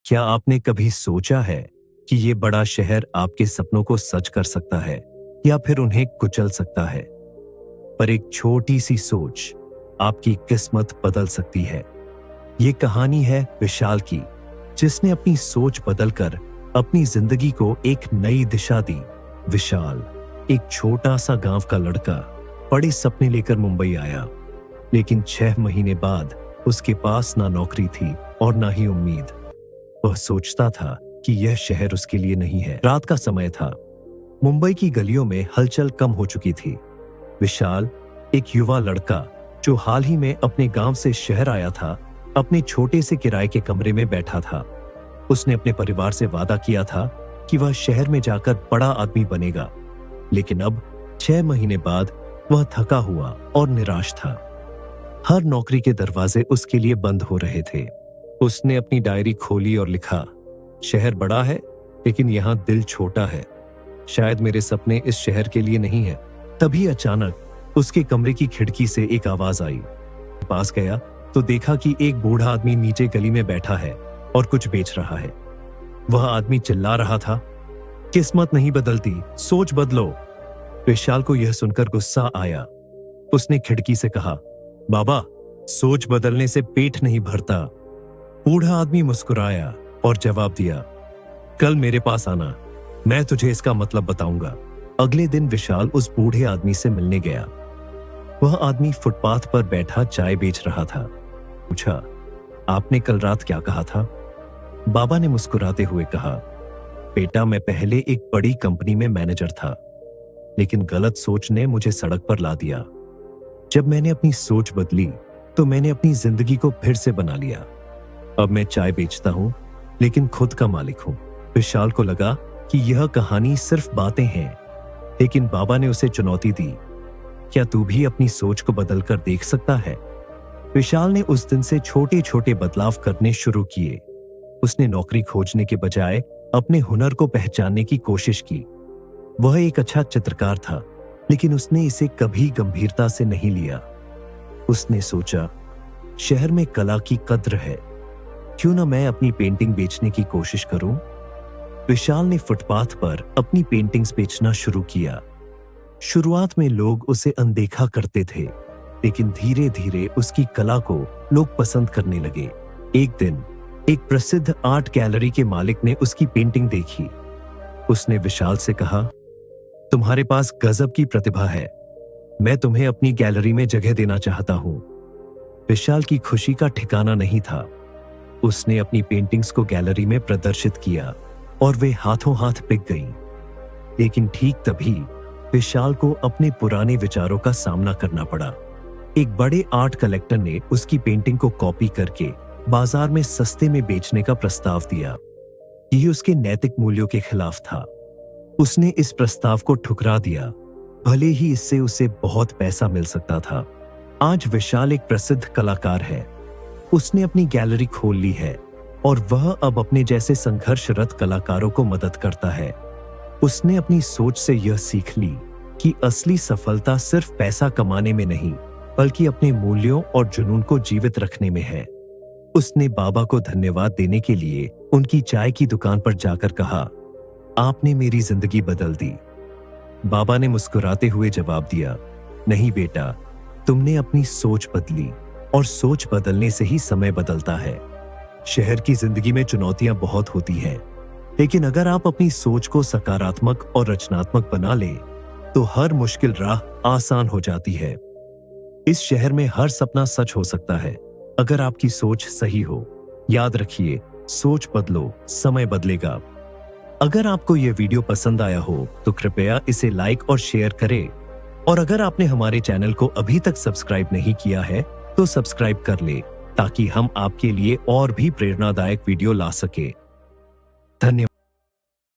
क्या आपने कभी सोचा है कि ये बड़ा शहर आपके सपनों को सच कर सकता है या फिर उन्हें कुचल सकता है? पर एक छोटी सी सोच आपकी किस्मत बदल सकती है। ये कहानी है विशाल की, जिसने अपनी सोच बदलकर अपनी जिंदगी को एक नई दिशा दी। विशाल एक छोटा सा गांव का लड़का बड़े सपने लेकर मुंबई आया, लेकिन 6 महीने बाद उसके पास ना नौकरी थी और ना ही उम्मीद। वह सोचता था कि यह शहर उसके लिए नहीं है। रात का समय था। मुंबई की गलियों में हलचल कम हो चुकी थी। विशाल एक युवा लड़का जो हाल ही में अपने गांव से शहर आया था, अपने छोटे से किराए के कमरे में बैठा था। उसने अपने परिवार से वादा किया था कि वह शहर में जाकर बड़ा आदमी बनेगा, लेकिन अब 6 महीने बाद वह थका हुआ और निराश था। हर नौकरी के दरवाजे उसके लिए बंद हो रहे थे। उसने अपनी डायरी खोली और लिखा, शहर बड़ा है लेकिन यहाँ दिल छोटा है। शायद मेरे सपने इस शहर के लिए नहीं है। तभी अचानक उसके कमरे की खिड़की से एक आवाज आई। पास गया तो देखा कि एक बूढ़ा आदमी नीचे गली में बैठा है और कुछ बेच रहा है। वह आदमी चिल्ला रहा था, किस्मत नहीं बदलती, सोच बदलो। विशाल को यह सुनकर गुस्सा आया। उसने खिड़की से कहा, बाबा, सोच बदलने से पेट नहीं भरता। बूढ़ा आदमी मुस्कुराया और जवाब दिया, कल मेरे पास आना, मैं तुझे इसका मतलब बताऊंगा। अगले दिन विशाल उस बूढ़े आदमी से मिलने गया। वह आदमी फुटपाथ पर बैठा चाय बेच रहा था। पूछा, आपने कल रात क्या कहा था? बाबा ने मुस्कुराते हुए कहा, बेटा, मैं पहले एक बड़ी कंपनी में मैनेजर था, लेकिन गलत सोच ने मुझे सड़क पर ला दिया। जब मैंने अपनी सोच बदली तो मैंने अपनी जिंदगी को फिर से बना लिया। अब मैं चाय बेचता हूं, लेकिन खुद का मालिक हूं। विशाल को लगा कि यह कहानी सिर्फ बातें हैं, लेकिन बाबा ने उसे चुनौती दी, क्या तू भी अपनी सोच को बदलकर देख सकता है? विशाल ने उस दिन से छोटे छोटे बदलाव करने शुरू किए। उसने नौकरी खोजने के बजाय अपने हुनर को पहचानने की कोशिश की। वह एक अच्छा चित्रकार था, लेकिन उसने इसे कभी गंभीरता से नहीं लिया। उसने सोचा, शहर में कला की कद्र है, क्यों ना मैं अपनी पेंटिंग बेचने की कोशिश करूं? विशाल ने फुटपाथ पर अपनी पेंटिंग्स बेचना शुरू किया। शुरुआत में लोग उसे अनदेखा करते थे, लेकिन धीरे धीरे उसकी कला को लोग पसंद करने लगे। एक दिन एक प्रसिद्ध आर्ट गैलरी के मालिक ने उसकी पेंटिंग देखी। उसने विशाल से कहा, तुम्हारे पास गजब की प्रतिभा है, मैं तुम्हें अपनी गैलरी में जगह देना चाहता हूं। विशाल की खुशी का ठिकाना नहीं था। उसने अपनी पेंटिंग्स को गैलरी में प्रदर्शित किया और वे हाथों हाथ बिक गईं। लेकिन ठीक तभी विशाल को अपने पुराने विचारों का सामना करना पड़ा। एक बड़े आर्ट कलेक्टर ने उसकी पेंटिंग को कॉपी करके बाजार में सस्ते में बेचने का प्रस्ताव दिया। यह उसके नैतिक मूल्यों के खिलाफ था। उसने इस प्रस्ताव को ठुकरा दिया, भले ही इससे उसे बहुत पैसा मिल सकता था। आज विशाल एक प्रसिद्ध कलाकार है। उसने अपनी गैलरी खोल ली है और वह अब अपने जैसे संघर्षरत कलाकारों को मदद करता है। उसने अपनी सोच से यह सीख ली कि असली सफलता सिर्फ पैसा कमाने में नहीं, बल्कि अपने मूल्यों और जुनून को जीवित रखने में है। उसने बाबा को धन्यवाद देने के लिए उनकी चाय की दुकान पर जाकर कहा, आपने मेरी जिंदगी बदल दी। बाबा ने मुस्कुराते हुए जवाब दिया, नहीं बेटा, तुमने अपनी सोच बदली और सोच बदलने से ही समय बदलता है। शहर की जिंदगी में चुनौतियां बहुत होती हैं, लेकिन अगर आप अपनी सोच को सकारात्मक और रचनात्मक बना ले तो हर मुश्किल राह आसान हो जाती है। इस शहर में हर सपना सच हो सकता है, अगर आपकी सोच सही हो। याद रखिए, सोच बदलो, समय बदलेगा। अगर आपको यह वीडियो पसंद आया हो तो कृपया इसे लाइक और शेयर करें, और अगर आपने हमारे चैनल को अभी तक सब्सक्राइब नहीं किया है तो सब्सक्राइब कर ले, ताकि हम आपके लिए और भी प्रेरणादायक वीडियो ला सके। धन्यवाद।